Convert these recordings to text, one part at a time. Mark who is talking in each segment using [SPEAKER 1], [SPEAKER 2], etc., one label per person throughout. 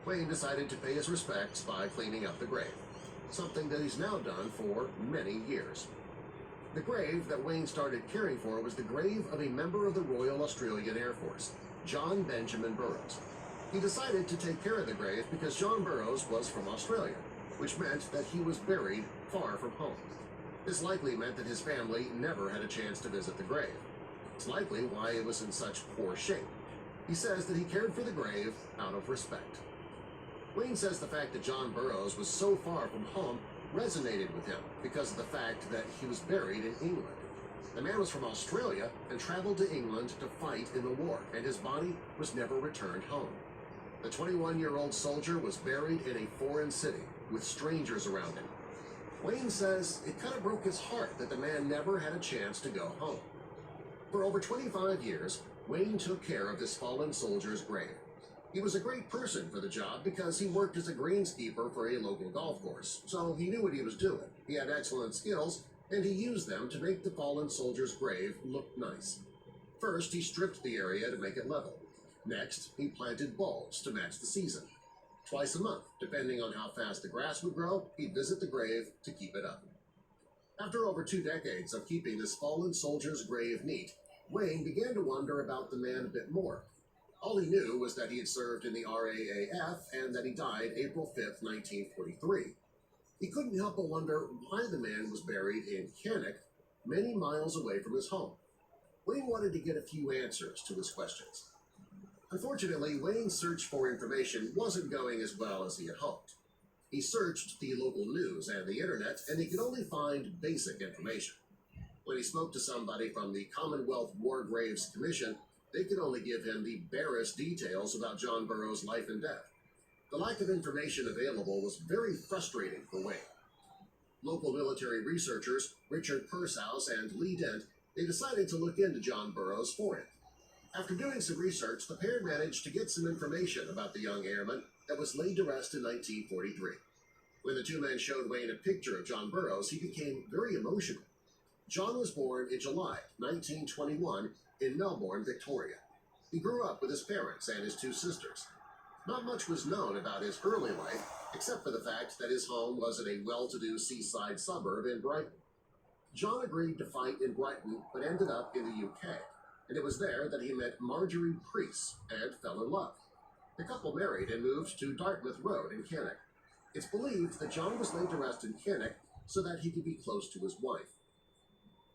[SPEAKER 1] Wayne decided to pay his respects by cleaning up the grave, something that he's now done for many years. The grave that Wayne started caring for was the grave of a member of the Royal Australian Air Force, John Benjamin Burrows. He decided to take care of the grave because John Burrows was from Australia, which meant that he was buried far from home. This likely meant that his family never had a chance to visit the grave. It's likely why it was in such poor shape. He says that he cared for the grave out of respect. Wayne says the fact that John Burrows was so far from home resonated with him because of the fact that he was buried in England. The man was from Australia and traveled to England to fight in the war, and his body was never returned home. The 21-year-old soldier was buried in a foreign city with strangers around him. Wayne says it kind of broke his heart that the man never had a chance to go home. For over 25 years, Wayne took care of this fallen soldier's grave. He was a great person for the job because he worked as a greenskeeper for a local golf course, so he knew what he was doing. He had excellent skills, and he used them to make the fallen soldier's grave look nice. First, he stripped the area to make it level. Next, he planted bulbs to match the season. Twice a month, depending on how fast the grass would grow, he'd visit the grave to keep it up. After over 2 decades of keeping this fallen soldier's grave neat, Wayne began to wonder about the man a bit more. All he knew was that he had served in the RAAF and that he died April 5th, 1943. He couldn't help but wonder why the man was buried in Cannock, many miles away from his home. Wayne wanted to get a few answers to his questions. Unfortunately, Wayne's search for information wasn't going as well as he had hoped. He searched the local news and the internet, and he could only find basic information. When he spoke to somebody from the Commonwealth War Graves Commission, they could only give him the barest details about John Burrows' life and death. The lack of information available was very frustrating for Wayne. Local military researchers, Richard Pershouse and Lee Dent, they decided to look into John Burrows for him. After doing some research, the pair managed to get some information about the young airman that was laid to rest in 1943. When the two men showed Wayne a picture of John Burrows, he became very emotional. John was born in July 1921 in Melbourne, Victoria. He grew up with his parents and his 2 sisters. Not much was known about his early life, except for the fact that his home was in a well-to-do seaside suburb in Brighton. John agreed to fight in Brighton, but ended up in the UK, and it was there that he met Marjorie Priest and fell in love. The couple married and moved to Dartmouth Road in Cannock. It's believed that John was laid to rest in Cannock so that he could be close to his wife.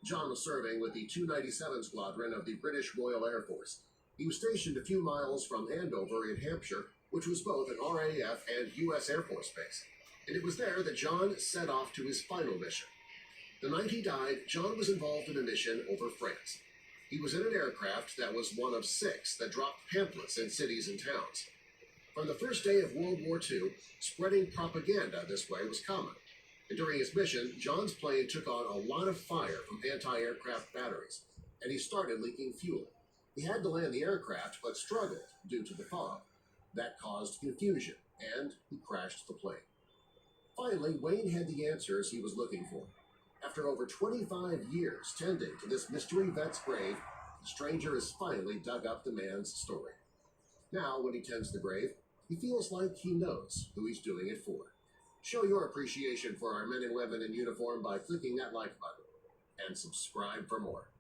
[SPEAKER 1] John was serving with the 297 Squadron of the British Royal Air Force. He was stationed a few miles from Andover in Hampshire, which was both an RAF and U.S. Air Force base. And it was there that John set off to his final mission. The night he died, John was involved in a mission over France. He was in an aircraft that was one of 6 that dropped pamphlets in cities and towns. From the first day of World War II, spreading propaganda this way was common. And during his mission, John's plane took on a lot of fire from anti-aircraft batteries, and he started leaking fuel. He had to land the aircraft, but struggled due to the fog. That caused confusion, and he crashed the plane. Finally, Wayne had the answers he was looking for. After over 25 years tending to this mystery vet's grave, the stranger has finally dug up the man's story. Now, when he tends the grave, he feels like he knows who he's doing it for. Show your appreciation for our men and women in uniform by clicking that like button and subscribe for more.